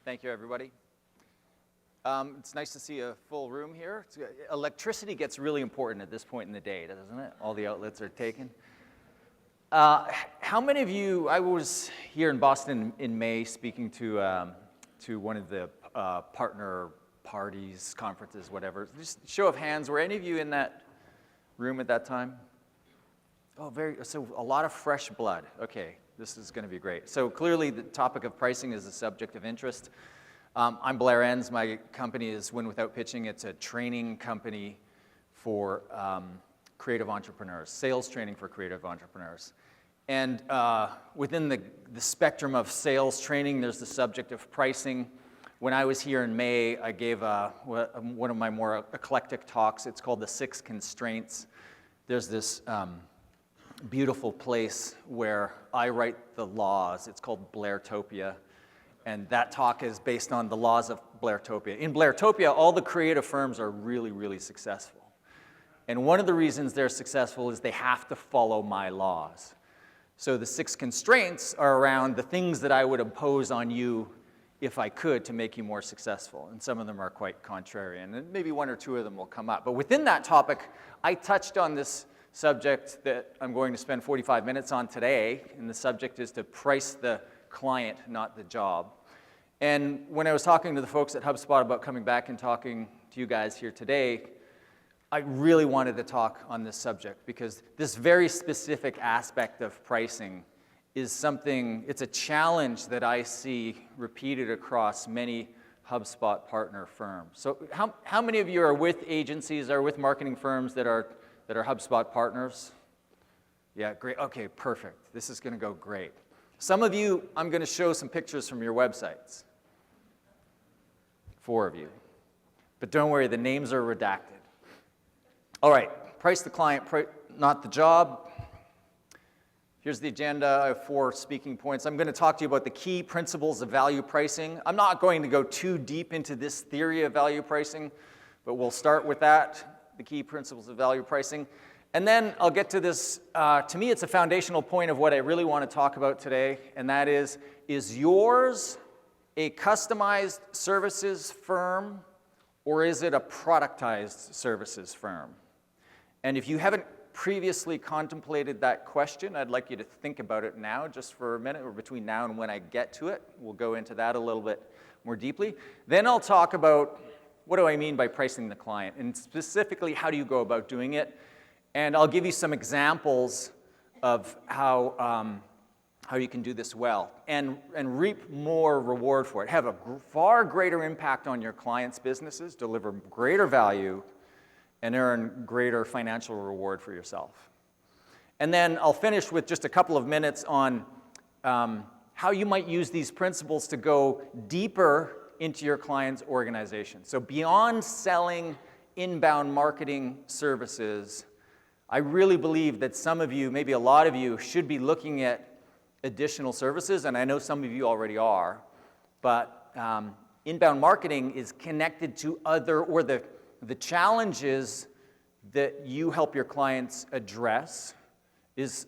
Thank you, everybody. It's nice to see a full room here. Electricity gets really important at this point in the day, doesn't it? All the outlets are taken. How many of you, I was here in Boston in May speaking to one of the partner parties, conferences, whatever. Just show of hands, were any of you in that room at that time? Oh, so a lot of fresh blood. Okay, this is going to be great. So clearly the topic of pricing is a subject of interest. I'm Blair Enns. My company is Win Without Pitching. It's a training company for creative entrepreneurs, sales training for creative entrepreneurs. And within the spectrum of sales training, there's the subject of pricing. When I was here in May, I gave one of my more eclectic talks. It's called The 6 Constraints. There's this beautiful place where I write the laws. It's called Blairtopia. And that talk is based on the laws of Blairtopia. In Blairtopia, all the creative firms are really, really successful. And one of the reasons they're successful is they have to follow my laws. So the 6 constraints are around the things that I would impose on you if I could to make you more successful. And some of them are quite contrarian. And maybe one or two of them will come up. But within that topic, I touched on this subject that I'm going to spend 45 minutes on today. And the subject is to price the client, not the job. And when I was talking to the folks at HubSpot about coming back and talking to you guys here today, I really wanted to talk on this subject because this very specific aspect of pricing is something, it's a challenge that I see repeated across many HubSpot partner firms. So how many of you are with agencies or with marketing firms that are HubSpot partners? Yeah, great. Okay, perfect. This is going to go great. Some of you, I'm going to show some pictures from your websites. 4 of you. But don't worry, the names are redacted. All right, price the client, not the job. Here's the agenda. I have 4 speaking points. I'm going to talk to you about the key principles of value pricing. I'm not going to go too deep into this theory of value pricing, but we'll start with that, the key principles of value pricing. And then I'll get to this, to me it's a foundational point of what I really want to talk about today, and that is yours a customized services firm or is it a productized services firm? And if you haven't previously contemplated that question, I'd like you to think about it now just for a minute, or between now and when I get to it. We'll go into that a little bit more deeply. Then I'll talk about what do I mean by pricing the client, and specifically how do you go about doing it. And I'll give you some examples of how you can do this well and reap more reward for it. Have a far greater impact on your clients' businesses, deliver greater value, and earn greater financial reward for yourself. And then I'll finish with just a couple of minutes on how you might use these principles to go deeper into your client's organization. So beyond selling inbound marketing services, I really believe that some of you, maybe a lot of you, should be looking at additional services, and I know some of you already are, but inbound marketing is connected to the challenges that you help your clients address.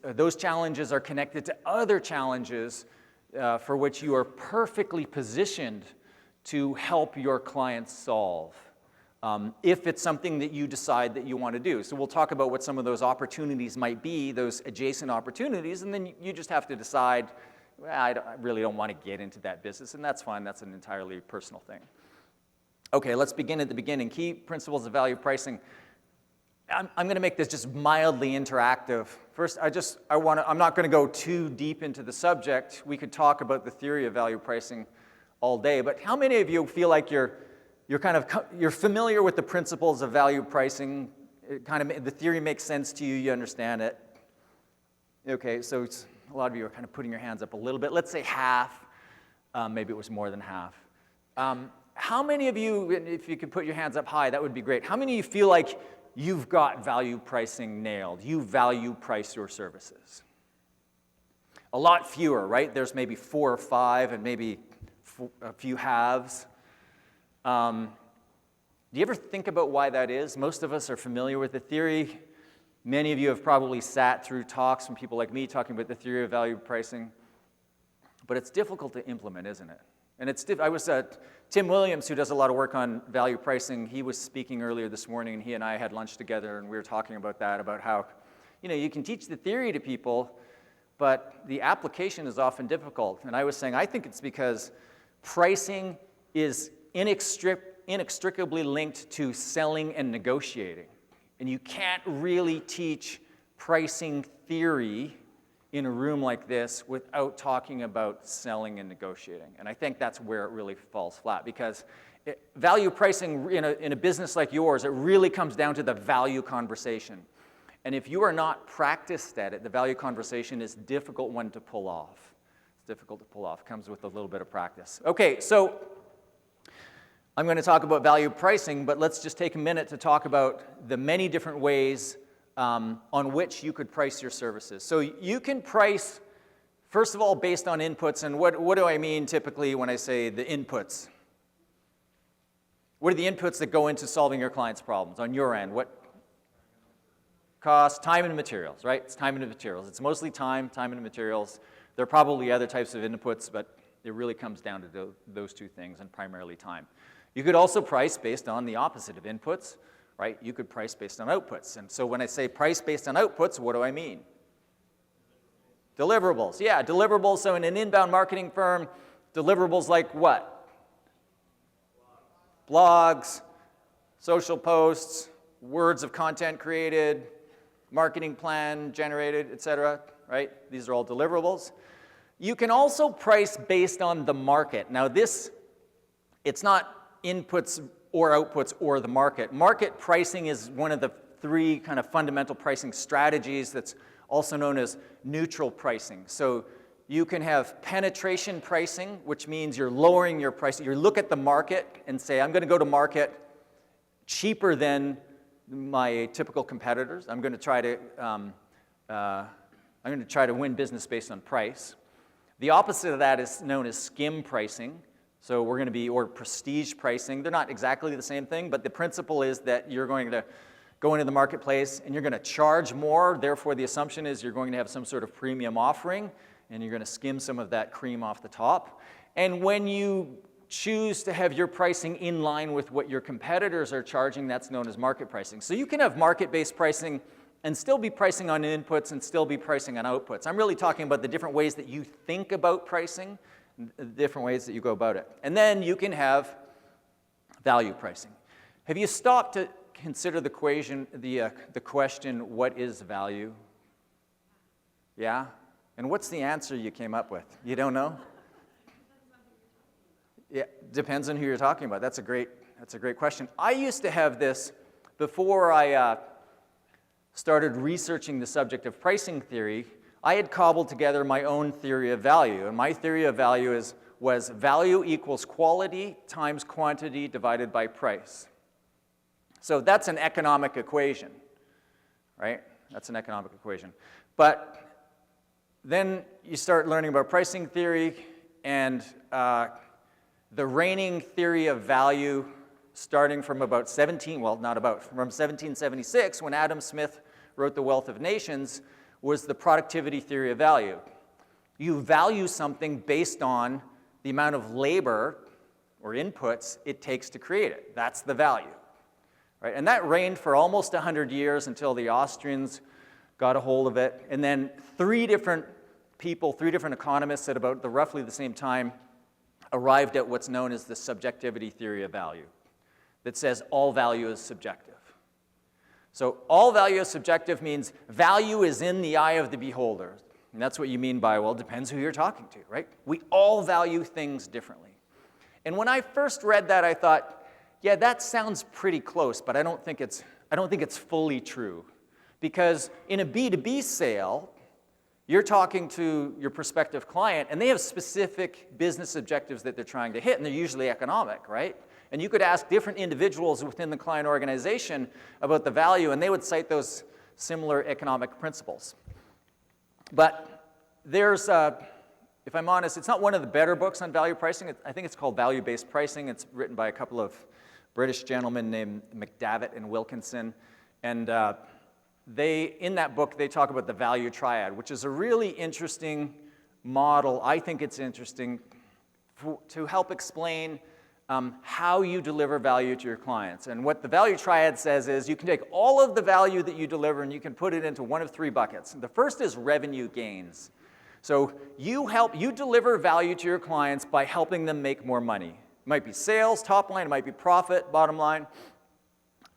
Those challenges are connected to other challenges for which you are perfectly positioned to help your clients solve. If it's something that you decide that you want to do. So we'll talk about what some of those opportunities might be, those adjacent opportunities, and then you just have to decide, well, I really don't want to get into that business, and that's fine. That's an entirely personal thing. Okay, let's begin at the beginning. Key principles of value pricing. I'm going to make this just mildly interactive. First, I'm not going to go too deep into the subject. We could talk about the theory of value pricing all day, but how many of you feel like you're familiar with the principles of value pricing? The theory makes sense to you, you understand it. Okay, so a lot of you are kind of putting your hands up a little bit. Let's say half, maybe it was more than half. How many of you, if you could put your hands up high, that would be great. How many of you feel like you've got value pricing nailed? You value price your services? A lot fewer, right? There's maybe 4 or 5 and maybe a few halves. Do you ever think about why that is? Most of us are familiar with the theory. Many of you have probably sat through talks from people like me talking about the theory of value pricing. but it's difficult to implement, isn't it? And I was Tim Williams, who does a lot of work on value pricing. He was speaking earlier this morning, and he and I had lunch together, and we were talking about that, about how, you can teach the theory to people, but the application is often difficult. And I was saying, I think it's because pricing is inextricably linked to selling and negotiating. And you can't really teach pricing theory in a room like this without talking about selling and negotiating. And I think that's where it really falls flat, because value pricing in a business like yours, it really comes down to the value conversation. And if you are not practiced at it, the value conversation is a difficult one to pull off. It's difficult to pull off. It comes with a little bit of practice. Okay, so I'm going to talk about value pricing, but let's just take a minute to talk about the many different ways on which you could price your services. So you can price, first of all, based on inputs. And what do I mean typically when I say the inputs? What are the inputs that go into solving your client's problems on your end? What? Cost, time and materials, right? It's time and materials. It's mostly time and materials. There are probably other types of inputs, but it really comes down to those two things, and primarily time. You could also price based on the opposite of inputs, right? You could price based on outputs. And so when I say price based on outputs, what do I mean? Deliverables. Yeah, deliverables. So in an inbound marketing firm, deliverables like what? Blogs, social posts, words of content created, marketing plan generated, etc., right? These are all deliverables. You can also price based on the market. Now it's not inputs or outputs or the market. Market pricing is one of the three kind of fundamental pricing strategies that's also known as neutral pricing. So you can have penetration pricing, which means you're lowering your price. You look at the market and say, I'm going to go to market cheaper than my typical competitors. I'm going to try to win business based on price. The opposite of that is known as skim pricing. So we're going to be, or prestige pricing. They're not exactly the same thing, but the principle is that you're going to go into the marketplace and you're going to charge more. Therefore, the assumption is you're going to have some sort of premium offering, and you're going to skim some of that cream off the top. And when you choose to have your pricing in line with what your competitors are charging, that's known as market pricing. So you can have market-based pricing and still be pricing on inputs and still be pricing on outputs. I'm really talking about the different ways that you think about pricing, the different ways that you go about it. And then you can have value pricing. Have you stopped to consider the question, what is value? Yeah? And what's the answer you came up with? You don't know? Yeah, depends on who you're talking about. That's a great question. I used to have this before I started researching the subject of pricing theory. I had cobbled together my own theory of value, and my theory of value was value equals quality times quantity divided by price. So that's an economic equation, right? That's an economic equation. But then you start learning about pricing theory, and the reigning theory of value, starting from from 1776, when Adam Smith wrote The Wealth of Nations, was the productivity theory of value. You value something based on the amount of labor or inputs it takes to create it. That's the value, right? And that reigned for almost 100 years until the Austrians got a hold of it. And then three different economists at about roughly the same time arrived at what's known as the subjectivity theory of value, that says all value is subjective. So all value is subjective means value is in the eye of the beholder. And that's what you mean by, well, it depends who you're talking to, right? We all value things differently. And when I first read that, I thought, yeah, that sounds pretty close, but I don't think it's fully true. Because in a B2B sale, you're talking to your prospective client, and they have specific business objectives that they're trying to hit, and they're usually economic, right? And you could ask different individuals within the client organization about the value, and they would cite those similar economic principles. But there's, if I'm honest, it's not one of the better books on value pricing. I think it's called Value-Based Pricing. It's written by a couple of British gentlemen named McDavitt and Wilkinson. And in that book, they talk about the value triad, which is a really interesting model, I think it's interesting to help explain how you deliver value to your clients. And what the value triad says is you can take all of the value that you deliver and you can put it into one of three buckets. The first is revenue gains. So you deliver value to your clients by helping them make more money. It might be sales, top line, it might be profit, bottom line.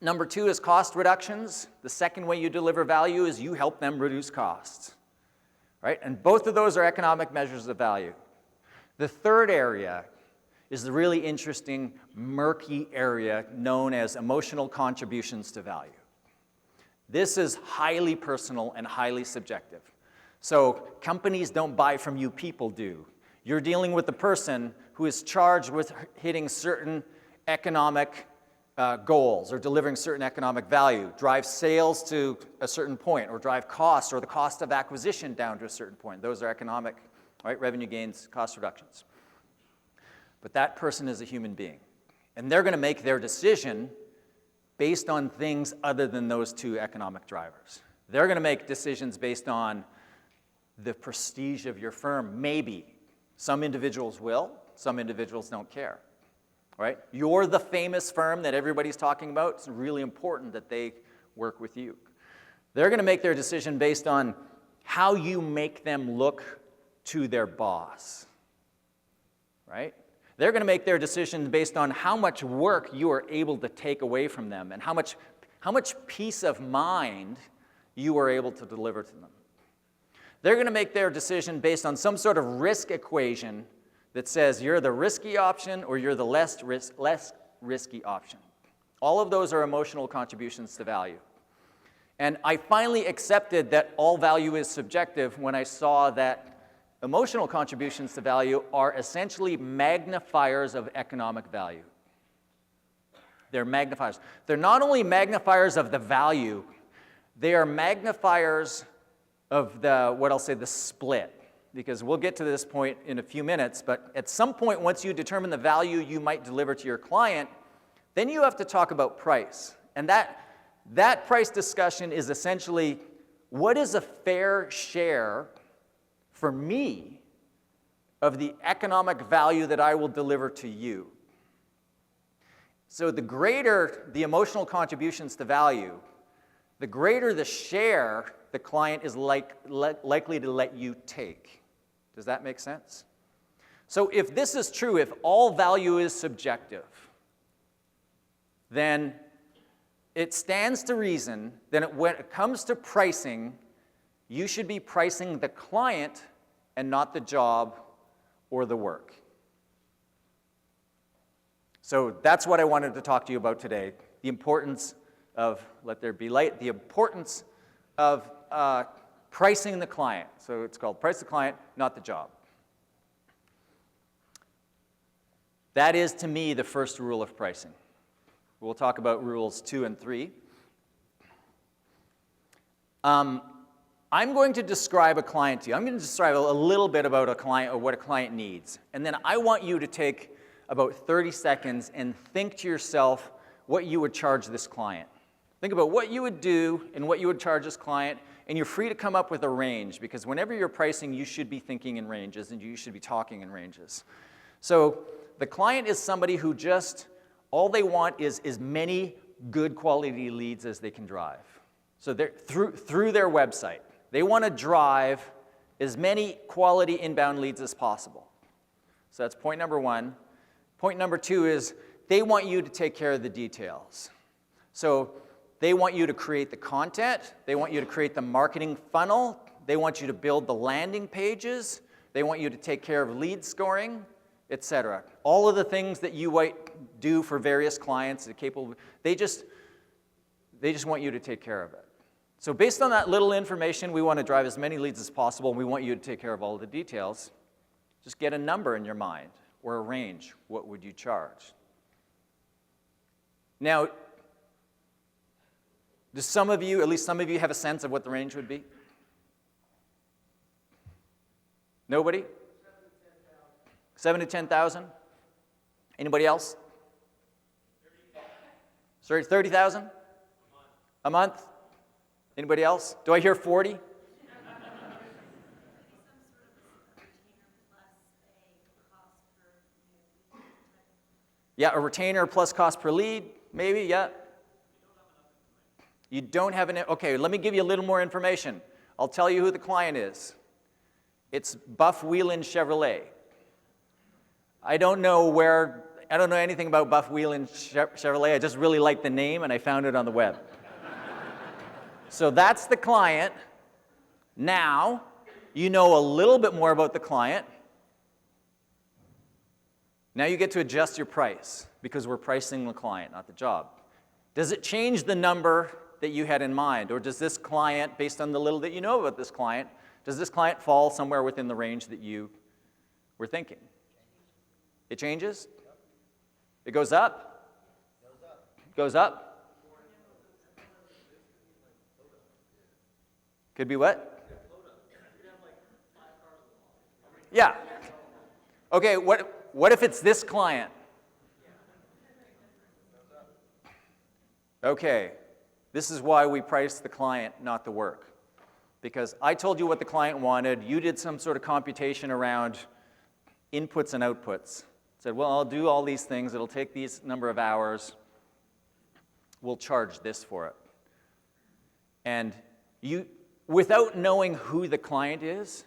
Number two is cost reductions. The second way you deliver value is you help them reduce costs. Right? And both of those are economic measures of value. The third area is the really interesting, murky area known as emotional contributions to value. This is highly personal and highly subjective. So companies don't buy from you, people do. You're dealing with the person who is charged with hitting certain economic goals or delivering certain economic value, drive sales to a certain point, or drive costs or the cost of acquisition down to a certain point. Those are economic, right? Revenue gains, cost reductions. But that person is a human being, and they're going to make their decision based on things other than those two economic drivers. They're going to make decisions based on the prestige of your firm, maybe. Some individuals will, some individuals don't care, right? You're the famous firm that everybody's talking about. It's really important that they work with you. They're going to make their decision based on how you make them look to their boss, right? They're going to make their decision based on how much work you are able to take away from them and how much peace of mind you are able to deliver to them. They're going to make their decision based on some sort of risk equation that says you're the risky option or you're the less risky option. All of those are emotional contributions to value. And I finally accepted that all value is subjective when I saw that emotional contributions to value are essentially magnifiers of economic value. They're magnifiers. They're not only magnifiers of the value, they are magnifiers of the split. Because we'll get to this point in a few minutes, but at some point, once you determine the value you might deliver to your client, then you have to talk about price. And that price discussion is essentially, what is a fair share for me of the economic value that I will deliver to you? So the greater the emotional contributions to value, the greater the share the client is likely to let you take. Does that make sense? So if this is true, if all value is subjective, then it stands to reason that when it comes to pricing, you should be pricing the client and not the job or the work. So that's what I wanted to talk to you about today. The importance of, let there be light, the importance of pricing the client. So it's called price the client, not the job. That is, to me, the first rule of pricing. We'll talk about rules 2 and 3. I'm going to describe a client to you. I'm going to describe a little bit about a client or what a client needs. And then I want you to take about 30 seconds and think to yourself what you would charge this client. Think about what you would do and what you would charge this client, and you're free to come up with a range, because whenever you're pricing, you should be thinking in ranges and you should be talking in ranges. So the client is somebody who all they want is as many good quality leads as they can drive. So they're through their website. They want to drive as many quality inbound leads as possible. So that's point number one. Point number two is they want you to take care of the details. So they want you to create the content. They want you to create the marketing funnel. They want you to build the landing pages. They want you to take care of lead scoring, etc. All of the things that you might do for various clients, they just want you to take care of it. So based on that little information, we want to drive as many leads as possible, and we want you to take care of all of the details. Just get a number in your mind or a range. What would you charge? Now, do some of you, at least some of you, have a sense of what the range would be? Nobody? 7 to 10,000. Anybody else? 30,000? A month? Anybody else? Do I hear 40? Yeah, a retainer plus cost per lead, maybe, yeah. You don't have okay, let me give you a little more information. I'll tell you who the client is. It's Buff Whelan Chevrolet. I don't know anything about Buff Whelan Chevrolet. I just really like the name, and I found it on the web. So that's the client. Now, you know a little bit more about the client. Now you get to adjust your price, because we're pricing the client, not the job. Does it change the number that you had in mind? Or does this client, based on the little that you know about this client, does this client fall somewhere within the range that you were thinking? It changes? It goes up? Goes up? Could be what? Yeah. Okay, what if it's this client? Okay, this is why we price the client, not the work. Because I told you what the client wanted, you did some sort of computation around inputs and outputs. Said, well, I'll do all these things, it'll take these number of hours, we'll charge this for it. And you, without knowing who the client is,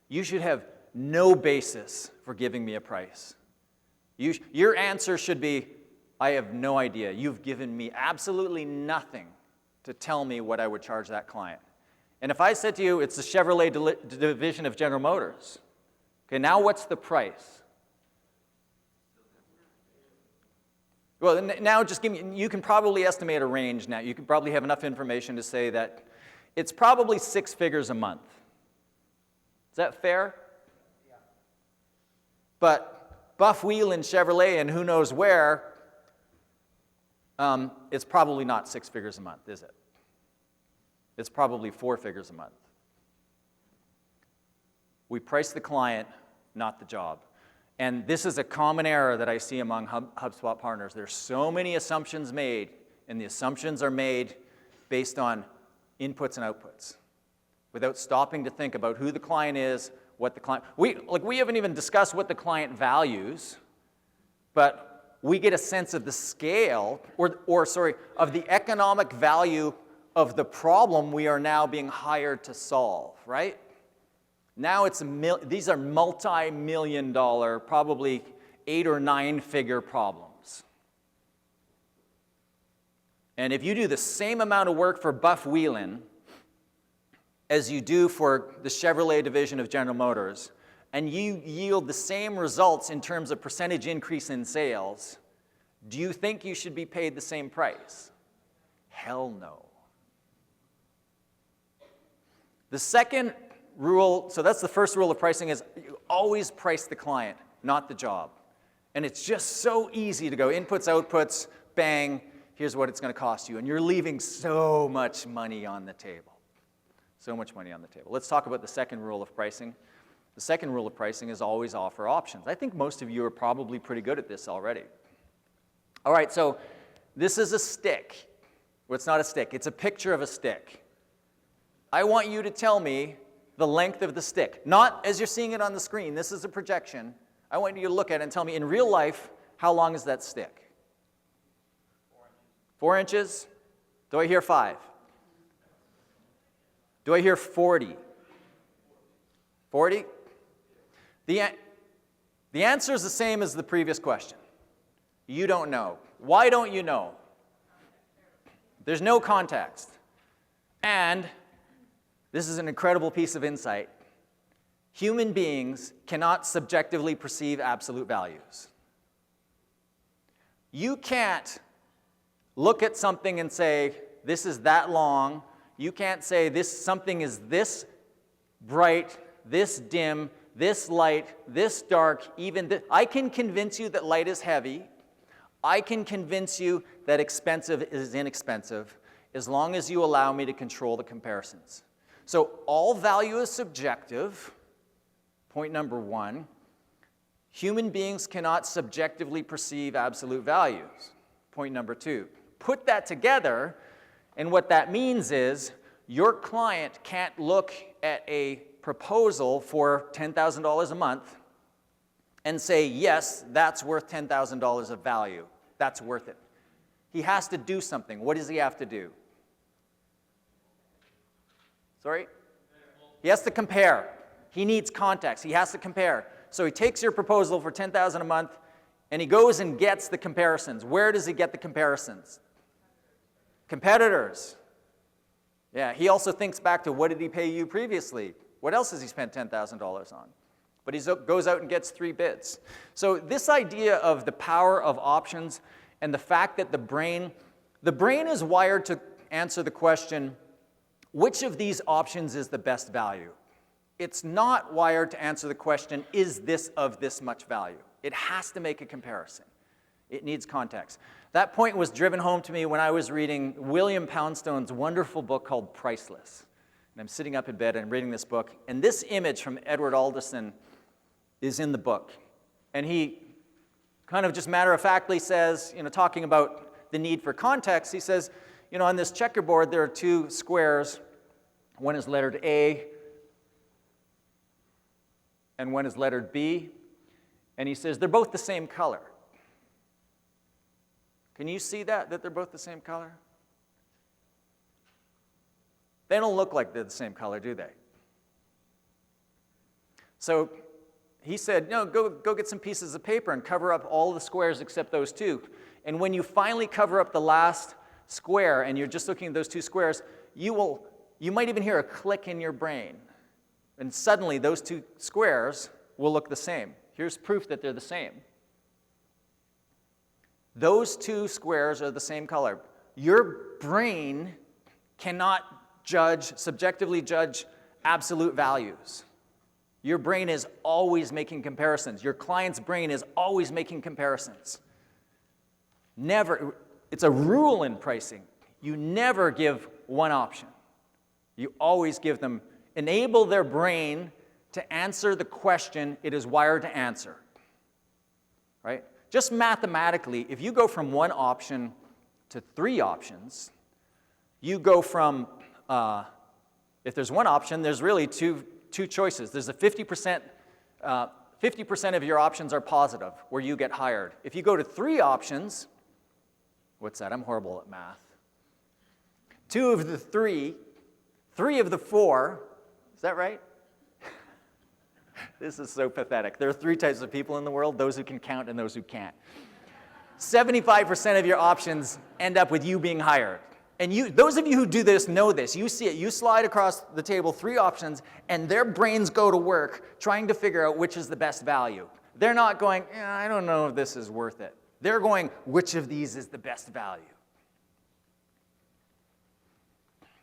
you should have no basis for giving me a price. Your answer should be, I have no idea. You've given me absolutely nothing to tell me what I would charge that client. And if I said to you, it's the Chevrolet division of General Motors, okay, now what's the price? Well, now just give me, you can probably estimate a range now. You can probably have enough information to say that it's probably 6 figures a month. Is that fair? Yeah. But Buff Whelan Chevrolet and who knows where, it's probably not 6 figures a month, is it? It's probably 4 figures a month. We price the client, not the job. And this is a common error that I see among HubSpot partners. There's so many assumptions made, and the assumptions are made based on inputs and outputs, without stopping to think about who the client is, what the client... We haven't even discussed what the client values, but we get a sense of the scale, of the economic value of the problem we are now being hired to solve, right? Now these are multi-million dollar, probably 8 or 9 figure problems. And if you do the same amount of work for Buff Whelan as you do for the Chevrolet division of General Motors, and you yield the same results in terms of percentage increase in sales, do you think you should be paid the same price? Hell no. The second rule, so that's the first rule of pricing, is you always price the client, not the job. And it's just so easy to go inputs, outputs, bang, here's what it's going to cost you. And you're leaving so much money on the table. So much money on the table. Let's talk about the second rule of pricing. The second rule of pricing is always offer options. I think most of you are probably pretty good at this already. All right, so this is a stick. Well, it's not a stick. It's a picture of a stick. I want you to tell me the length of the stick. Not as you're seeing it on the screen. This is a projection. I want you to look at it and tell me, in real life, how long is that stick? 4 inches? Do I hear 5? Do I hear 40? 40? The answer is the same as the previous question. You don't know. Why don't you know? There's no context. And this is an incredible piece of insight. Human beings cannot subjectively perceive absolute values. You can't look at something and say, this is that long. You can't say something is this bright, this dim, this light, this dark, even this. I can convince you that light is heavy. I can convince you that expensive is inexpensive, as long as you allow me to control the comparisons. So all value is subjective, point number 1. Human beings cannot subjectively perceive absolute values, point number 2. Put that together, and what that means is your client can't look at a proposal for $10,000 a month and say, yes, that's worth $10,000 of value. That's worth it. He has to do something. What does he have to do? Sorry? He has to compare. He needs context. He has to compare. So he takes your proposal for $10,000 a month, and he goes and gets the comparisons. Where does he get the comparisons? Competitors. Yeah, he also thinks back to what did he pay you previously? What else has he spent $10,000 on? But he goes out and gets 3 bids. So this idea of the power of options and the fact that the brain is wired to answer the question, which of these options is the best value? It's not wired to answer the question, is this of this much value? It has to make a comparison. It needs context. That point was driven home to me when I was reading William Poundstone's wonderful book called Priceless. And I'm sitting up in bed and reading this book, and this image from Edward Alderson is in the book. And he kind of just matter-of-factly says, talking about the need for context, he says, on this checkerboard there are 2 squares. One is lettered A, and one is lettered B. And he says, they're both the same color. Can you see that they're both the same color? They don't look like they're the same color, do they? So he said, no, go get some pieces of paper and cover up all the squares except those 2. And when you finally cover up the last square and you're just looking at those 2 squares, you might even hear a click in your brain. And suddenly those 2 squares will look the same. Here's proof that they're the same. Those 2 squares are the same color. Your brain cannot subjectively judge absolute values. Your brain is always making comparisons. Your client's brain is always making comparisons. Never, it's a rule in pricing. You never give one option. You always give them, enable their brain to answer the question it is wired to answer. Right? Just mathematically, if you go from 1 option to 3 options, you go from, if there's 1 option, there's really two choices. There's a 50% of your options are positive, where you get hired. If you go to 3 options, what's that? I'm horrible at math. 2 of the 3, 3 of the 4, is that right? This is so pathetic. There are 3 types of people in the world, those who can count and those who can't. 75% of your options end up with you being hired. And those of you who do this know this. You see it. You slide across the table 3 options, and their brains go to work trying to figure out which is the best value. They're not going, I don't know if this is worth it. They're going, which of these is the best value?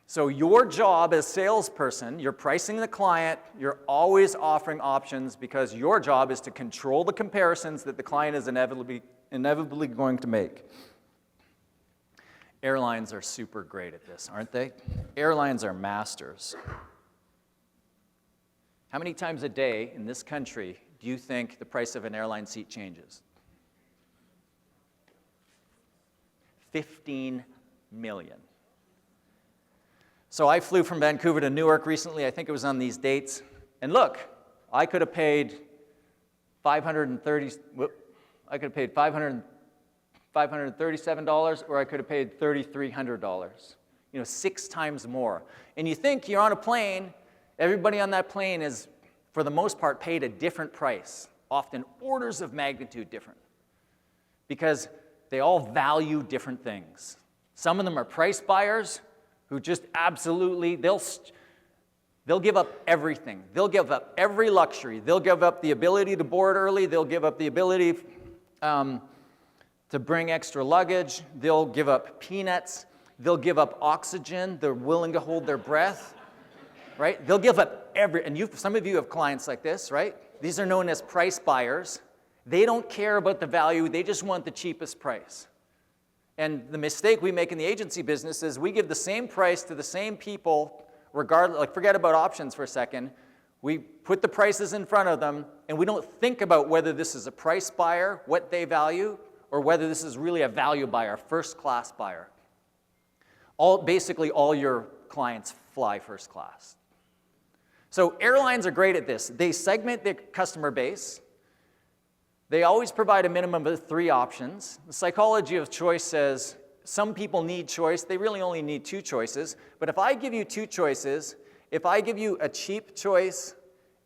So your job as salesperson, you're pricing the client, you're always offering options because your job is to control the comparisons that the client is inevitably going to make. Airlines are super great at this, aren't they? Airlines are masters. How many times a day in this country do you think the price of an airline seat changes? 15 million. So I flew from Vancouver to Newark recently. I think it was on these dates. And look, I could have paid $537, or I could have paid $3,300. 6 times more. And you think you're on a plane, everybody on that plane is, for the most part, paid a different price, often orders of magnitude different, because they all value different things. Some of them are price buyers who just absolutely, they'll give up everything. They'll give up every luxury. They'll give up the ability to board early. They'll give up the ability to bring extra luggage. They'll give up peanuts. They'll give up oxygen. They're willing to hold their breath, right? They'll give up and some of you have clients like this, right? These are known as price buyers. They don't care about the value. They just want the cheapest price. And the mistake we make in the agency business is we give the same price to the same people, regardless, like forget about options for a second. We put the prices in front of them, and we don't think about whether this is a price buyer, what they value, or whether this is really a value buyer, first-class buyer. Basically, all your clients fly first class. So airlines are great at this. They segment their customer base. They always provide a minimum of 3 options. The psychology of choice says some people need choice. They really only need 2 choices. But if I give you 2 choices, if I give you a cheap choice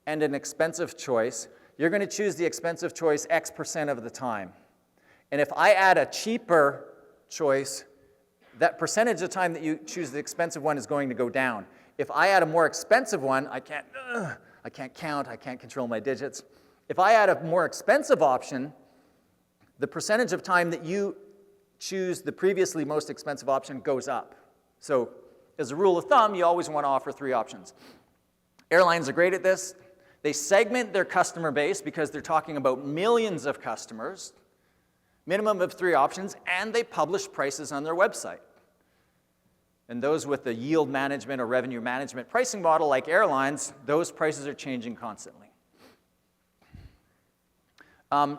and an expensive choice, you're going to choose the expensive choice X% of the time. And if I add a cheaper choice, that percentage of time that you choose the expensive one is going to go down. If I add a more expensive one, I can't count, I can't control my digits. If I add a more expensive option, the percentage of time that you choose the previously most expensive option goes up. So as a rule of thumb, you always want to offer 3 options. Airlines are great at this. They segment their customer base because they're talking about millions of customers, minimum of 3 options, and they publish prices on their website. And those with the yield management or revenue management pricing model, like airlines, those prices are changing constantly.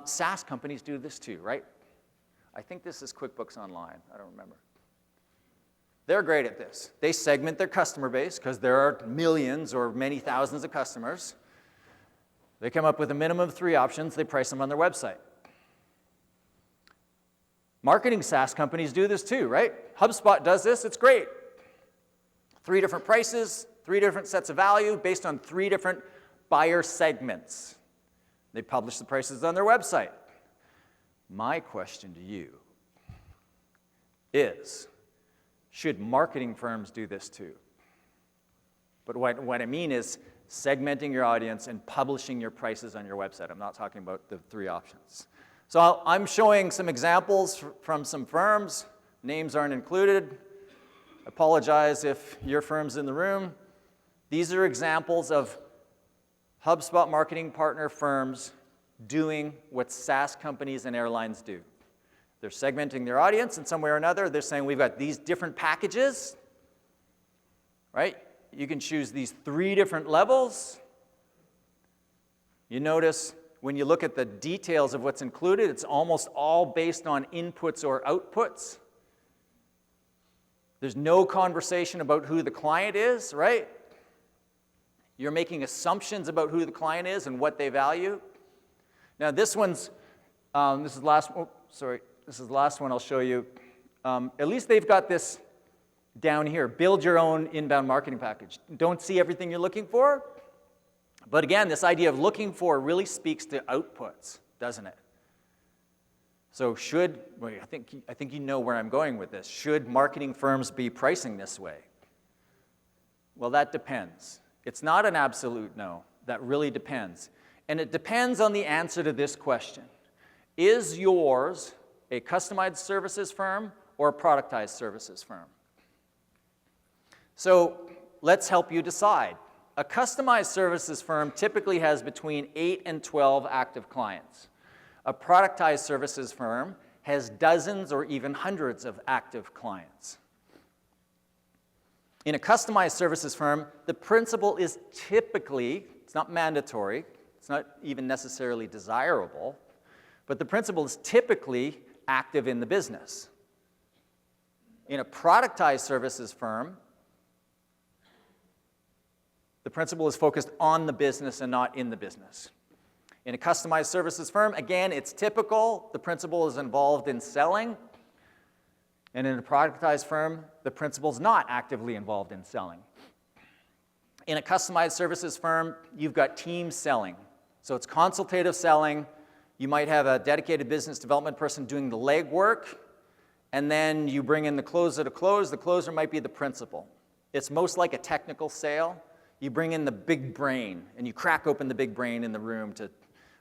SaaS companies do this too, right? I think this is QuickBooks Online. I don't remember. They're great at this. They segment their customer base because there are millions or many thousands of customers. They come up with a minimum of 3 options. They price them on their website. Marketing SaaS companies do this too, right? HubSpot does this. It's great. 3 different prices, 3 different sets of value based on 3 different buyer segments. They publish the prices on their website. My question to you is, should marketing firms do this too? But what I mean is segmenting your audience and publishing your prices on your website. I'm not talking about the 3 options. So I'm showing some examples from some firms. Names aren't included. Apologize if your firm's in the room. These are examples of HubSpot marketing partner firms doing what SaaS companies and airlines do. They're segmenting their audience in some way or another. They're saying we've got these different packages, right? You can choose these 3 different levels. You notice when you look at the details of what's included, it's almost all based on inputs or outputs. There's no conversation about who the client is, right? You're making assumptions about who the client is and what they value. Now this is the last one I'll show you. At least they've got this down here. Build your own inbound marketing package. Don't see everything you're looking for. But again, this idea of looking for really speaks to outputs, doesn't it? So I think you know where I'm going with this. Should marketing firms be pricing this way? Well, that depends. It's not an absolute no. That really depends. And it depends on the answer to this question. Is yours a customized services firm or a productized services firm? So let's help you decide. A customized services firm typically has between 8 and 12 active clients. A productized services firm has dozens or even hundreds of active clients. In a customized services firm, the principal is typically, it's not mandatory, it's not even necessarily desirable, but the principal is typically active in the business. In a productized services firm, the principal is focused on the business and not in the business. In a customized services firm, again, it's typical, the principal is involved in selling. And in a productized firm, the principal's not actively involved in selling. In a customized services firm, you've got team selling. So it's consultative selling. You might have a dedicated business development person doing the legwork, and then you bring in the closer to close. The closer might be the principal. It's most like a technical sale. You bring in the big brain, and you crack open the big brain in the room to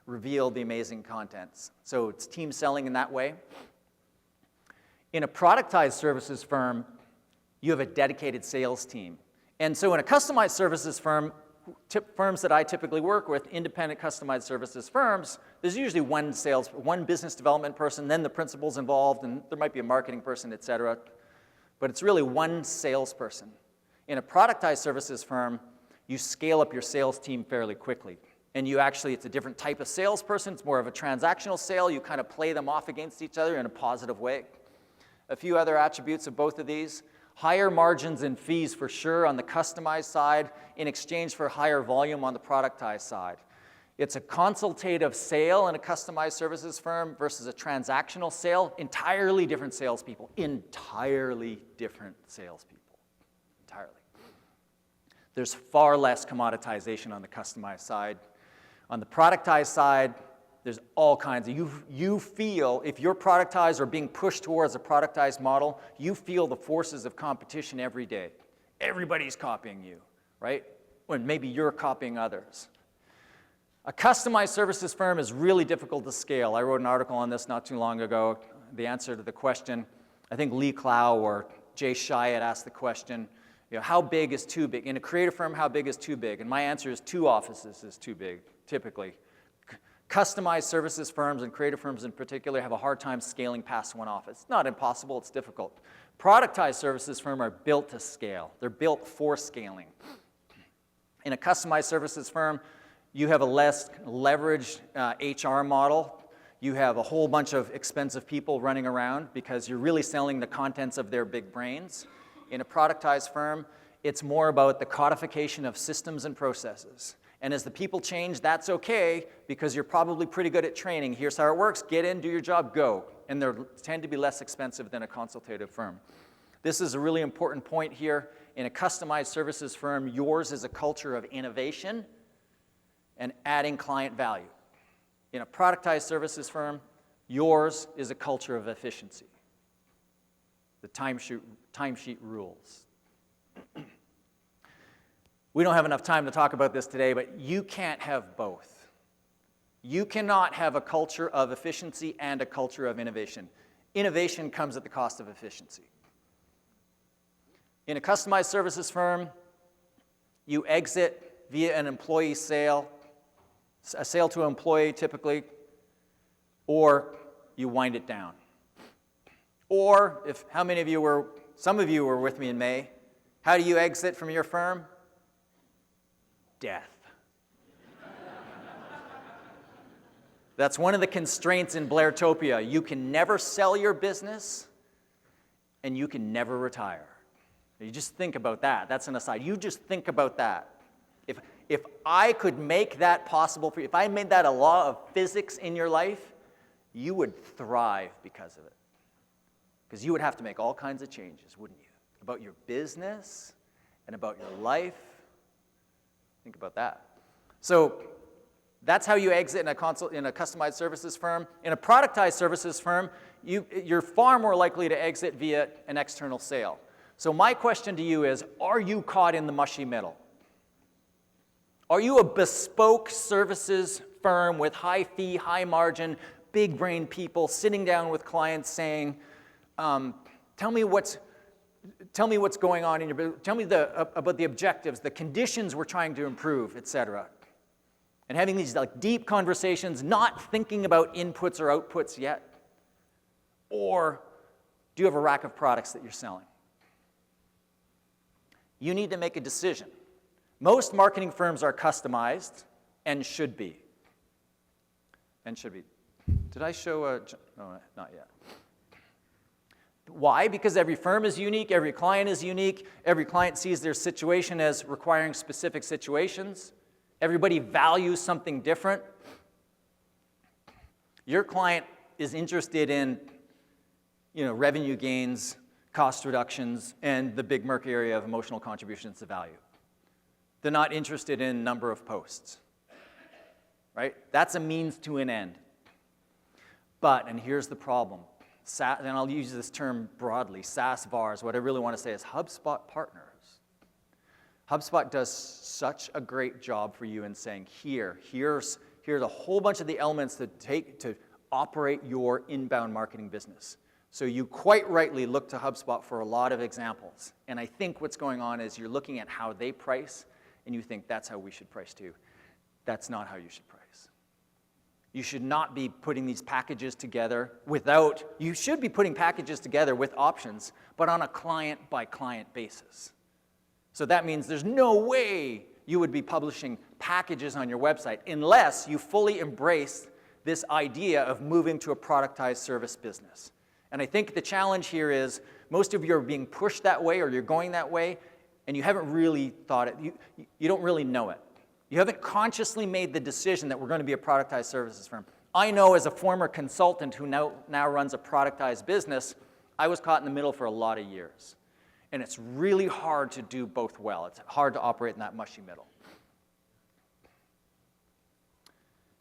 reveal the amazing contents. So it's team selling in that way. In a productized services firm, you have a dedicated sales team. And so in a customized services firm, firms that I typically work with, independent customized services firms, there's usually one business development person, then the principal's involved, and there might be a marketing person, et cetera. But it's really one salesperson. In a productized services firm, you scale up your sales team fairly quickly. And it's a different type of salesperson. It's more of a transactional sale. You kind of play them off against each other in a positive way. A few other attributes of both of these. Higher margins and fees for sure on the customized side in exchange for higher volume on the productized side. It's a consultative sale in a customized services firm versus a transactional sale. Entirely different salespeople. Entirely different salespeople. Entirely. There's far less commoditization on the customized side. On the productized side, there's all kinds of, you feel, if you're productized or being pushed towards a productized model, you feel the forces of competition every day. Everybody's copying you, right? Or maybe you're copying others. A customized services firm is really difficult to scale. I wrote an article on this not too long ago. The answer to the question, I think Lee Clow or Jay Shyatt asked the question, how big is too big? In a creative firm, how big is too big? And my answer is 2 offices is too big, typically. Customized services firms and creative firms in particular have a hard time scaling past 1 office. It's not impossible, it's difficult. Productized services firms are built to scale. They're built for scaling. In a customized services firm, you have a less leveraged HR model. You have a whole bunch of expensive people running around because you're really selling the contents of their big brains. In a productized firm, it's more about the codification of systems and processes. And as the people change, that's okay because you're probably pretty good at training. Here's how it works. Get in, do your job, go. And they tend to be less expensive than a consultative firm. This is a really important point here. In a customized services firm, yours is a culture of innovation and adding client value. In a productized services firm, yours is a culture of efficiency. The timesheet rules. We don't have enough time to talk about this today, but you can't have both. You cannot have a culture of efficiency and a culture of innovation. Innovation comes at the cost of efficiency. In a customized services firm, you exit via an employee sale, a sale to an employee typically, or you wind it down. Or, some of you were with me in May, how do you exit from your firm? Death. That's one of the constraints in Blairtopia. You can never sell your business, and you can never retire. You just think about that. That's an aside. You just think about that. If I could make that possible for you, if I made that a law of physics in your life, you would thrive because of it. Because you would have to make all kinds of changes, wouldn't you? About your business and about your life. Think about that. So that's how you exit in a customized services firm. In a productized services firm, you're far more likely to exit via an external sale. So my question to you is, are you caught in the mushy middle? Are you a bespoke services firm with high fee, high margin, big brain people sitting down with clients saying, tell me what's going on in your business, tell me about the objectives, the conditions we're trying to improve, etc. And having these deep conversations, not thinking about inputs or outputs yet? Or do you have a rack of products that you're selling? You need to make a decision. Most marketing firms are customized and should be. Did I show no, not yet. Why? Because every firm is unique, every client is unique, every client sees their situation as requiring specific situations. Everybody values something different. Your client is interested in, revenue gains, cost reductions, and the big murky area of emotional contributions to value. They're not interested in number of posts, right? That's a means to an end. But, and here's the problem, and I'll use this term broadly, SaaS VARs, what I really want to say is HubSpot partners. HubSpot does such a great job for you in saying, here's a whole bunch of the elements to take to operate your inbound marketing business. So you quite rightly look to HubSpot for a lot of examples. And I think what's going on is you're looking at how they price, and you think that's how we should price too. That's not how you should price. You should not be putting these packages together you should be putting packages together with options, but on a client-by-client basis. So that means there's no way you would be publishing packages on your website unless you fully embrace this idea of moving to a productized service business. And I think the challenge here is most of you are being pushed that way or you're going that way, and you haven't really thought it. You don't really know it. You haven't consciously made the decision that we're going to be a productized services firm. I know as a former consultant who now runs a productized business, I was caught in the middle for a lot of years. And it's really hard to do both well. It's hard to operate in that mushy middle.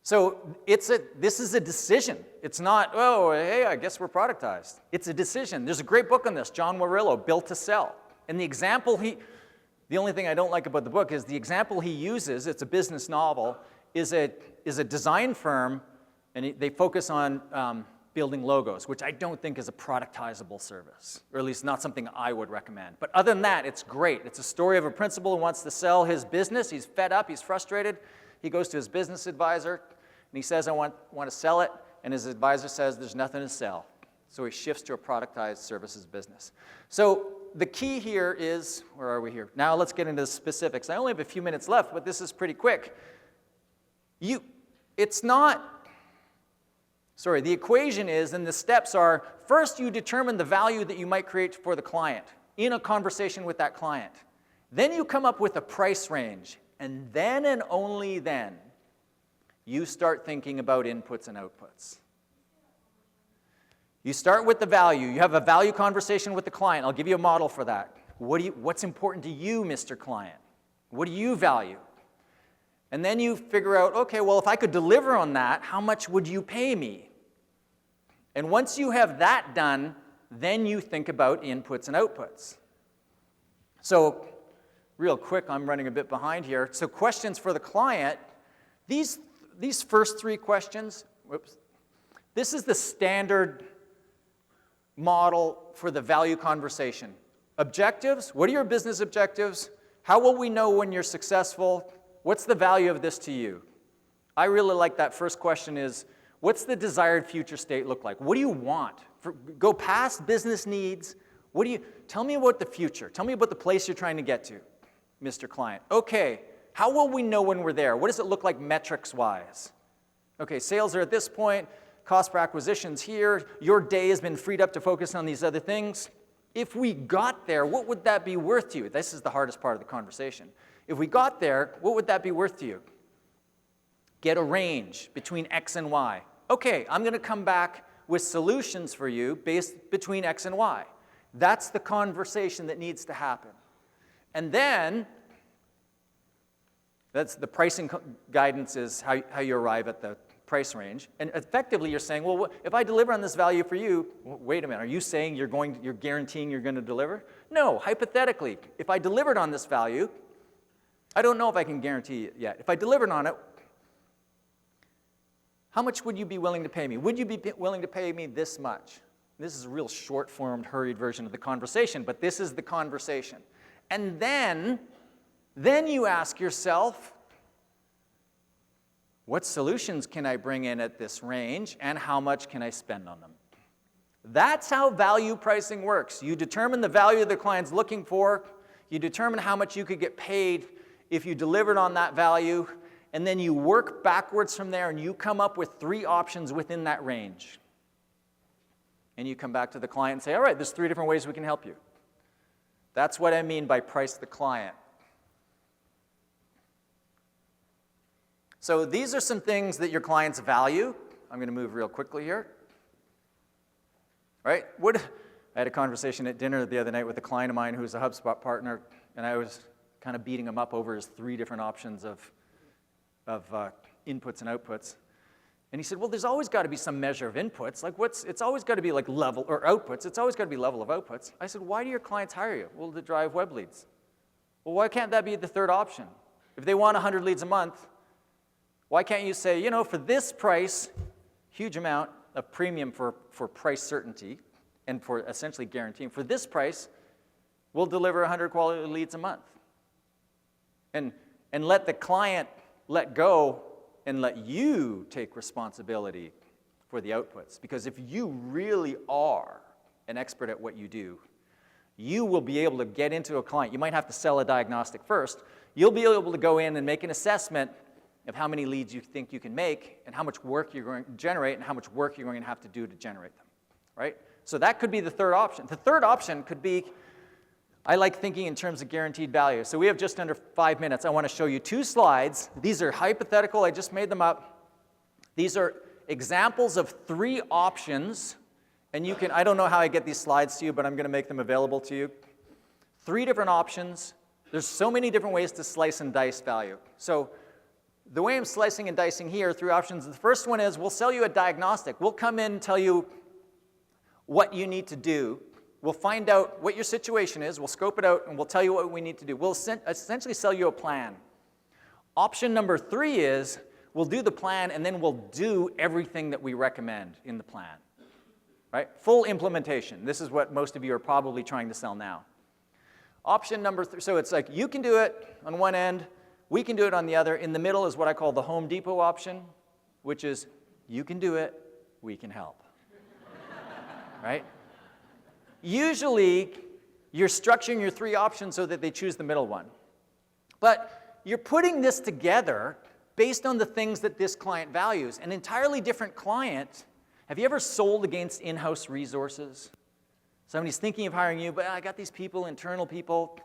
So this is a decision. It's not, oh, hey, I guess we're productized. It's a decision. There's a great book on this, John Warillo, Built to Sell. And the only thing I don't like about the book is the example he uses, it's a business novel, is a design firm, and they focus on building logos, which I don't think is a productizable service, or at least not something I would recommend. But other than that, it's great. It's a story of a principal who wants to sell his business. He's fed up, he's frustrated. He goes to his business advisor, and he says, I want to sell it, and his advisor says, there's nothing to sell. So he shifts to a productized services business. So the key here is, where are we here? Now let's get into the specifics. I only have a few minutes left, but this is pretty quick. The equation is, and the steps are, first you determine the value that you might create for the client in a conversation with that client. Then you come up with a price range, and then and only then you start thinking about inputs and outputs. You start with the value. You have a value conversation with the client. I'll give you a model for that. What's important to you, Mr. Client? What do you value? And then you figure out, okay, well, if I could deliver on that, how much would you pay me? And once you have that done, then you think about inputs and outputs. So real quick, I'm running a bit behind here. So questions for the client, these first three questions, this is the standard model for the value conversation. Objectives, what are your business objectives? How will we know when you're successful? What's the value of this to you? I really like that first question is, what's the desired future state look like? What do you want? Go past business needs. Tell me about the future. Tell me about the place you're trying to get to, Mr. Client. Okay, how will we know when we're there? What does it look like metrics-wise? Okay, sales are at this point, cost per acquisition's here, your day has been freed up to focus on these other things. If we got there, what would that be worth to you? This is the hardest part of the conversation. If we got there, what would that be worth to you? Get a range between X and Y. Okay, I'm going to come back with solutions for you based between X and Y. That's the conversation that needs to happen. And then, that's the pricing guidance is how you arrive at the price range. And effectively, you're saying, well, if I deliver on this value for you, wait a minute, are you saying you're guaranteeing you're going to deliver? No, hypothetically, if I delivered on this value, I don't know if I can guarantee it yet. If I delivered on it, how much would you be willing to pay me? Would you be willing to pay me this much? This is a real short-formed, hurried version of the conversation, but this is the conversation. And then you ask yourself, what solutions can I bring in at this range, and how much can I spend on them? That's how value pricing works. You determine the value the client's looking for, you determine how much you could get paid if you delivered on that value, and then you work backwards from there, and you come up with 3 options within that range. And you come back to the client and say, all right, there's 3 different ways we can help you. That's what I mean by price the client. So these are some things that your clients value. I'm going to move real quickly here. Right? I had a conversation at dinner the other night with a client of mine who's a HubSpot partner, and I was kind of beating him up over his 3 different options of inputs and outputs. And he said, well, there's always got to be some measure of inputs. Like it's always got to be like level, or outputs. It's always got to be level of outputs. I said, why do your clients hire you? Well, to drive web leads. Well, why can't that be the 3rd option? If they want 100 leads a month, why can't you say, for this price, huge amount of premium for price certainty and for essentially guaranteeing, for this price, we'll deliver 100 quality leads a month. And let the client let go and let you take responsibility for the outputs. Because if you really are an expert at what you do, you will be able to get into a client. You might have to sell a diagnostic first. You'll be able to go in and make an assessment of how many leads you think you can make and how much work you're going to generate and how much work you're going to have to do to generate them, right? So that could be the 3rd option. The 3rd option could be, I like thinking in terms of guaranteed value. So we have just under 5 minutes. I want to show you 2 slides. These are hypothetical. I just made them up. These are examples of 3 options. And you can, I don't know how I get these slides to you, but I'm going to make them available to you. 3 different options. There's so many different ways to slice and dice value. So the way I'm slicing and dicing here, 3 options. The first one is we'll sell you a diagnostic. We'll come in and tell you what you need to do. We'll find out what your situation is. We'll scope it out, and we'll tell you what we need to do. We'll essentially sell you a plan. Option number 3 is we'll do the plan, and then we'll do everything that we recommend in the plan. Right? Full implementation. This is what most of you are probably trying to sell now. Option number 3, so it's like you can do it on one end, we can do it on the other. In the middle is what I call the Home Depot option, which is you can do it, we can help. Right? Usually, you're structuring your 3 options so that they choose the middle one. But you're putting this together based on the things that this client values. An entirely different client. Have you ever sold against in-house resources? Somebody's thinking of hiring you, but I got these people, internal people.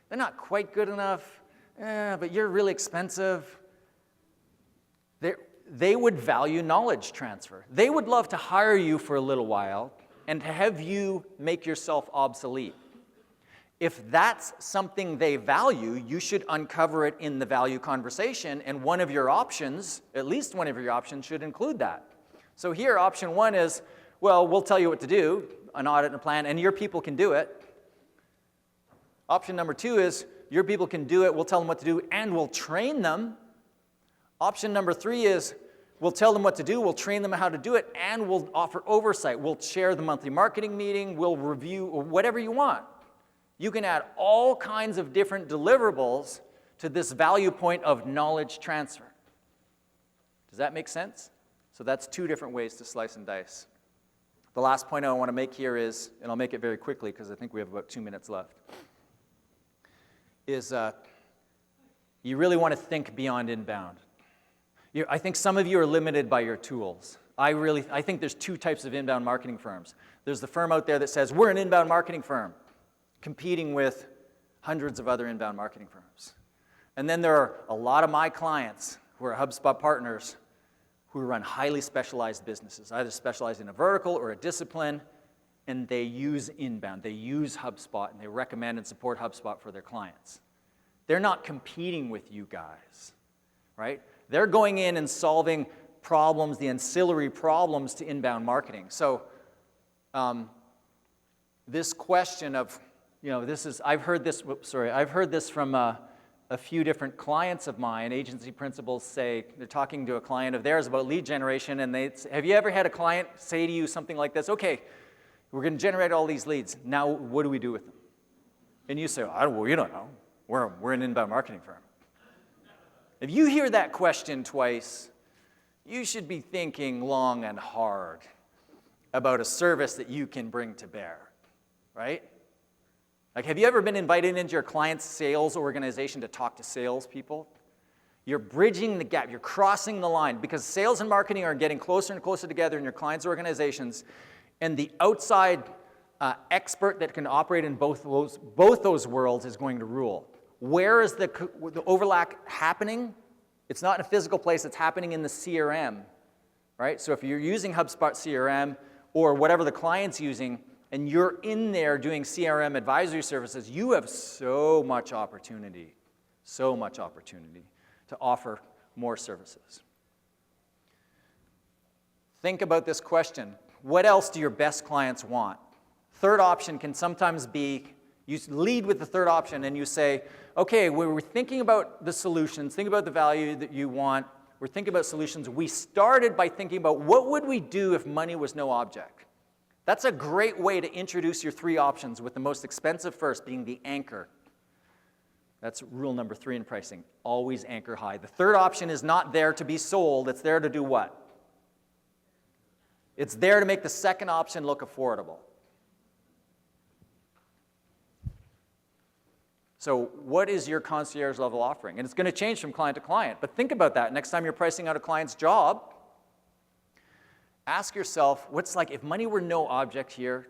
They're not quite good enough, but you're really expensive. They would value knowledge transfer. They would love to hire you for a little while and to have you make yourself obsolete. If that's something they value, you should uncover it in the value conversation, and one of your options, at least one of your options, should include that. So here, option 1 is, well, we'll tell you what to do, an audit and a plan, and your people can do it. Option number 2 is, your people can do it, we'll tell them what to do, and we'll train them. Option number 3 is, we'll tell them what to do, we'll train them how to do it, and we'll offer oversight. We'll chair the monthly marketing meeting, we'll review, whatever you want. You can add all kinds of different deliverables to this value point of knowledge transfer. Does that make sense? So that's 2 different ways to slice and dice. The last point I want to make here is, and I'll make it very quickly because I think we have about 2 minutes left, is you really want to think beyond inbound. I think some of you are limited by your tools. I think there's 2 types of inbound marketing firms. There's the firm out there that says, we're an inbound marketing firm, competing with hundreds of other inbound marketing firms. And then there are a lot of my clients who are HubSpot partners who run highly specialized businesses, either specialized in a vertical or a discipline, and they use inbound. They use HubSpot, and they recommend and support HubSpot for their clients. They're not competing with you guys, right? They're going in and solving problems, the ancillary problems to inbound marketing. So this question of, I've heard this from a few different clients of mine. Agency principals say, they're talking to a client of theirs about lead generation, and they say, have you ever had a client say to you something like this, okay, we're going to generate all these leads, now what do we do with them? And you say, well, you don't know, we're an inbound marketing firm. If you hear that question twice, you should be thinking long and hard about a service that you can bring to bear, right? Like, have you ever been invited into your client's sales organization to talk to salespeople? You're bridging the gap. You're crossing the line because sales and marketing are getting closer and closer together in your clients' organizations, and the outside expert that can operate in both those worlds is going to rule. Where is the overlap happening? It's not in a physical place. It's happening in the CRM, right? So if you're using HubSpot CRM or whatever the client's using, and you're in there doing CRM advisory services, you have so much opportunity to offer more services. Think about this question. What else do your best clients want? Third option can sometimes be, you lead with the third option and you say, okay, we're thinking about the solutions, think about the value that you want, we're thinking about solutions. We started by thinking about what would we do if money was no object? That's a great way to introduce your 3 options, with the most expensive first being the anchor. That's rule number 3 in pricing. Always anchor high. The third option is not there to be sold. It's there to do what? It's there to make the second option look affordable. So what is your concierge level offering? And it's going to change from client to client. But think about that. Next time you're pricing out a client's job, ask yourself, what's like, if money were no object here,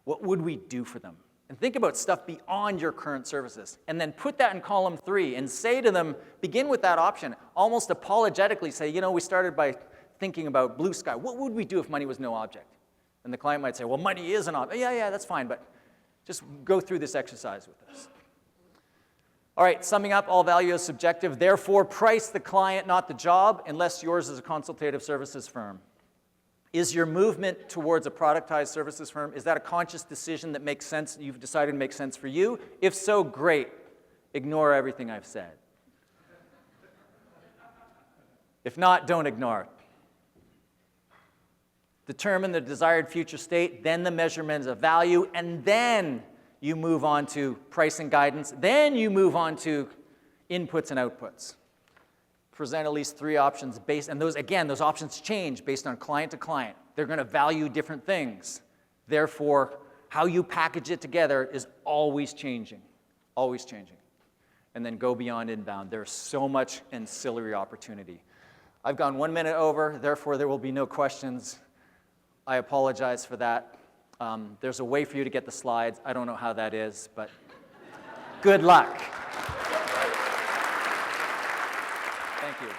what would we do for them? And think about stuff beyond your current services. And then put that in column 3 and say to them, begin with that option. Almost apologetically say, you know, we started by thinking about blue sky. What would we do if money was no object? And the client might say, well, money is an object. Yeah, that's fine, but just go through this exercise with us. All right, summing up, all value is subjective. Therefore, price the client, not the job, unless yours is a consultative services firm. Is your movement towards a productized services firm, is that a conscious decision that makes sense, you've decided to make sense for you? If so, great. Ignore everything I've said. If not, don't ignore it. Determine the desired future state, then the measurements of value, and then you move on to pricing guidance. Then you move on to inputs and outputs. Present at least 3 options based, and those options change based on client to client. They're going to value different things. Therefore, how you package it together is always changing, always changing. And then go beyond inbound. There's so much ancillary opportunity. I've gone 1 minute over, therefore there will be no questions. I apologize for that. There's a way for you to get the slides. I don't know how that is, but good luck. Thank you.